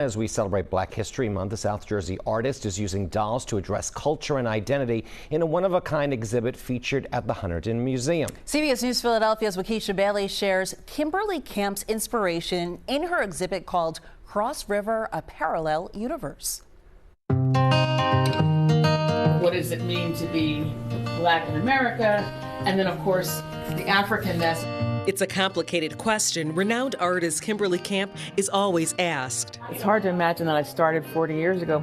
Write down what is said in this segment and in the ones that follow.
As we celebrate Black History Month, the South Jersey artist is using dolls to address culture and identity in a one-of-a-kind exhibit featured at the Hunterdon Museum. CBS News Philadelphia's Waukesha Bailey shares Kimberly Camp's inspiration in her exhibit called Cross River, a Parallel Universe. What does it mean to be Black in America? And then, of course, the Africanness. It's a complicated question renowned artist Kimberly Camp is always asked. It's hard to imagine that I started 40 years ago.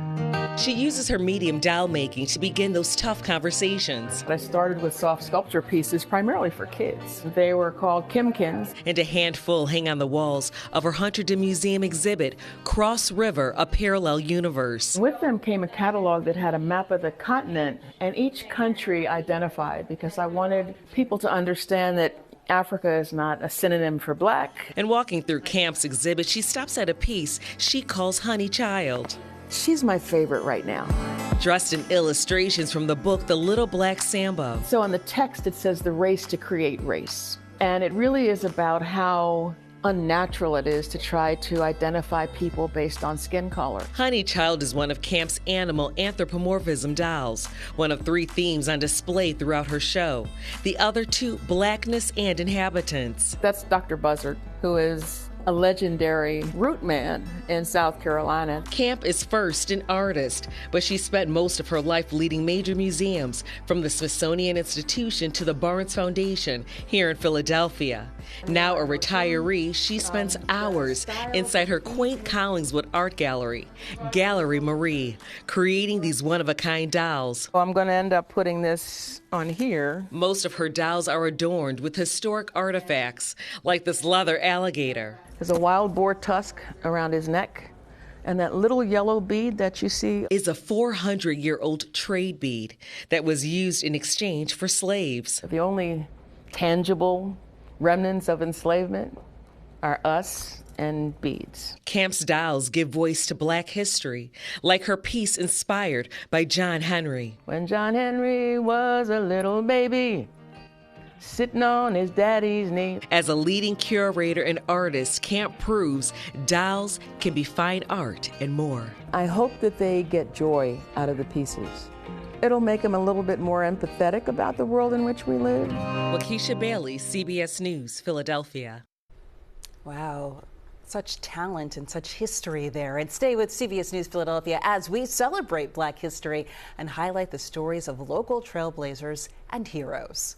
She uses her medium doll making to begin those tough conversations. I started with soft sculpture pieces primarily for kids. They were called Kimkins. And a handful hang on the walls of her Hunterdon Museum exhibit, Cross River, a Parallel Universe. With them came a catalog that had a map of the continent and each country identified, because I wanted people to understand that Africa is not a synonym for Black. And walking through Camp's exhibit, she stops at a piece she calls Honey Child. She's my favorite right now. Dressed in illustrations from the book The Little Black Samba. So on the text it says the race to create race. And it really is about how unnatural it is to try to identify people based on skin color. Honey Child is one of Camp's animal anthropomorphism dolls, one of 3 themes on display throughout her show. The other 2, blackness and inhabitants. That's Dr. Buzzard, who is a legendary root man in South Carolina. Camp is first an artist, but she spent most of her life leading major museums, from the Smithsonian Institution to the Barnes Foundation here in Philadelphia. Now a retiree, she spends hours inside her quaint Collingswood art gallery, Gallery Marie, creating these one-of-a-kind dolls. I'm going to end up putting this on here. Most of her dolls are adorned with historic artifacts, like this leather alligator. There's a wild boar tusk around his neck, and that little yellow bead that you see is a 400-year-old trade bead that was used in exchange for slaves. The only tangible remnants of enslavement are us and beads. Camp's dolls give voice to Black history, like her piece inspired by John Henry. When John Henry was a little baby, sitting on his daddy's knee. As a leading curator and artist, Camp proves dolls can be fine art and more. I hope that they get joy out of the pieces. It'll make them a little bit more empathetic about the world in which we live. Waukesha Bailey, CBS News, Philadelphia. Wow. Such talent and such history there. And stay with CBS News Philadelphia as we celebrate Black history and highlight the stories of local trailblazers and heroes.